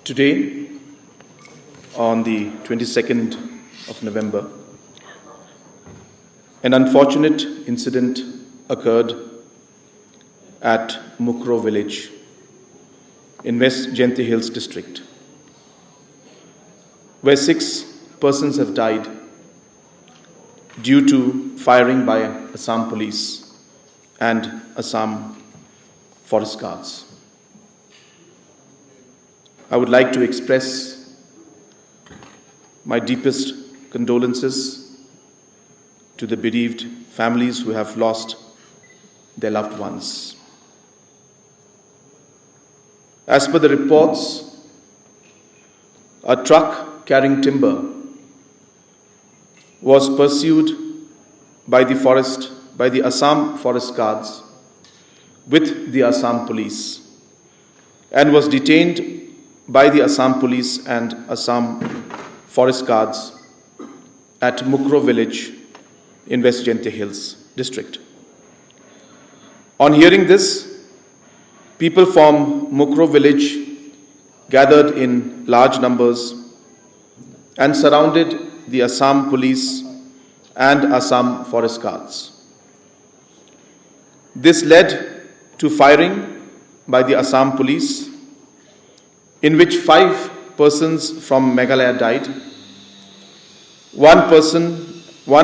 Today, on the 22nd of November, an unfortunate incident occurred at Mukro village in West Jayanthe Hills district, where 6 persons have died due to firing by Assam police and Assam forest guards. I would like to express my deepest condolences to the bereaved families who have lost their loved ones. As per the reports, a truck carrying timber was pursued by the Assam forest guards with the Assam police and was detained by the Assam police and Assam forest guards at Mukro village in West Jayanthe Hills district. On hearing this, people from Mukro village gathered in large numbers and surrounded the Assam police and Assam forest guards. This led to firing by the Assam police, in which 5 persons from Meghalaya died. 1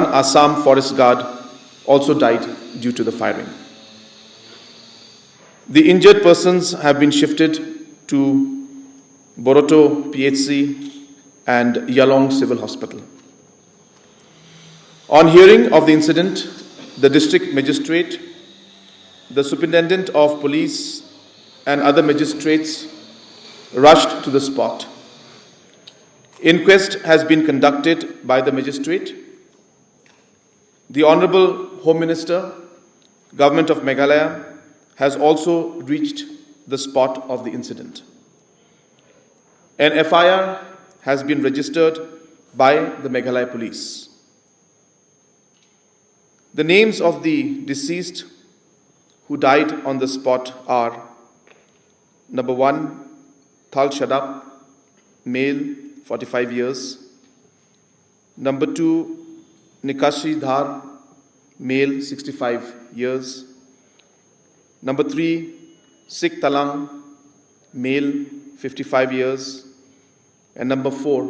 Assam forest guard also died due to the firing. The injured persons have been shifted to Boroto PHC and Yalong Civil Hospital. On hearing of the incident, the district magistrate, the superintendent of police and other magistrates rushed to the spot. Inquest has been conducted by the magistrate. The Honorable Home Minister, Government of Meghalaya, has also reached the spot of the incident. An FIR has been registered by the Meghalaya Police. The names of the deceased who died on the spot are: number 1, Thal Shadap, male, 45 years. Number 2, Nikashi Dhar, male, 65 years. Number 3, Sikh Talang, male, 55 years. And number 4,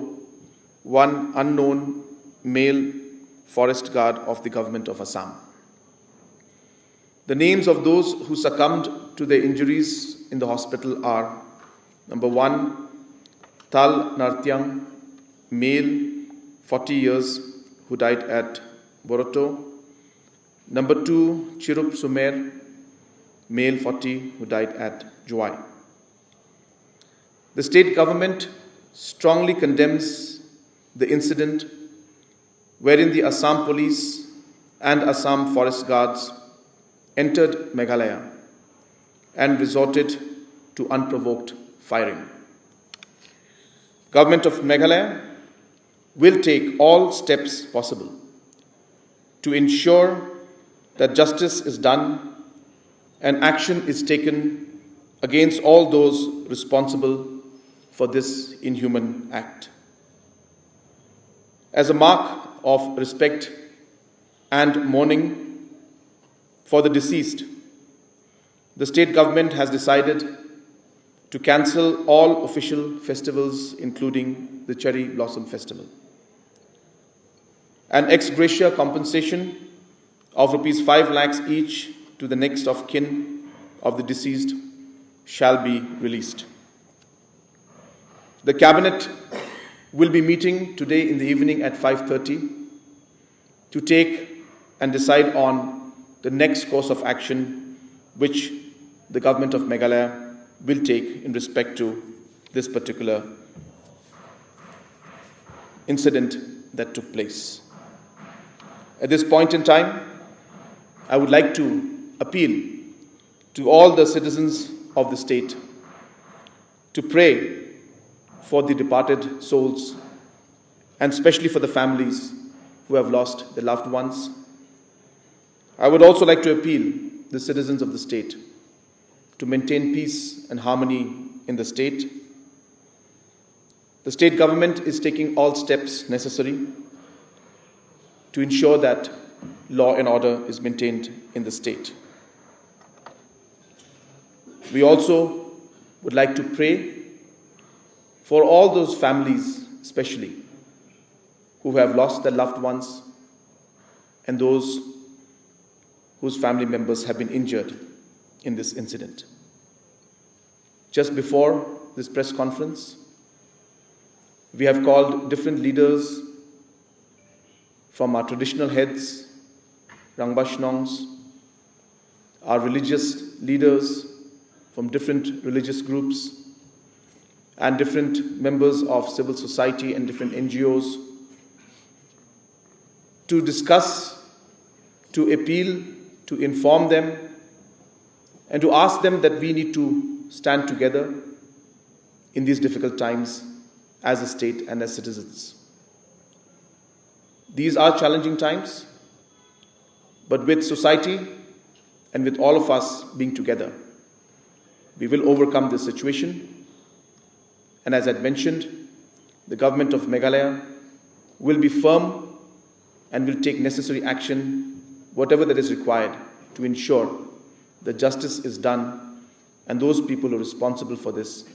one unknown male forest guard of the government of Assam. The names of those who succumbed to their injuries in the hospital are: number 1, Tal Nartyang, male, 40 years, who died at Boroto. Number 2, Chirup Sumer, male, 40, who died at Juai. The state government strongly condemns the incident wherein the Assam police and Assam forest guards entered Meghalaya and resorted to unprovoked firing. Government of Meghalaya will take all steps possible to ensure that justice is done and action is taken against all those responsible for this inhuman act. As a mark of respect and mourning for the deceased, the state government has decided to cancel all official festivals, including the Cherry Blossom Festival. An ex gratia compensation of rupees 5 lakhs each to the next of kin of the deceased shall be released. The Cabinet will be meeting today in the evening at 5:30 to take and decide on the next course of action which the government of Meghalaya will take in respect to this particular incident that took place. At this point in time, I would like to appeal to all the citizens of the state to pray for the departed souls, and especially for the families who have lost their loved ones. I would also like to appeal the citizens of the state to maintain peace and harmony in the state The state government is taking all steps necessary to ensure that law and order is maintained in the state. We also would like to pray for all those families, especially, who have lost their loved ones and those whose family members have been injured in this incident. Just before this press conference, we have called different leaders from our traditional heads, Rangbashnongs, our religious leaders from different religious groups, and different members of civil society and different NGOs to discuss, to appeal, to inform them, and to ask them that we need to stand together in these difficult times as a state and as citizens. These are challenging times, but with society and with all of us being together, we will overcome this situation. And as I mentioned, the government of Meghalaya will be firm and will take necessary action, whatever that is required, to ensure that justice is done and those people who are responsible for this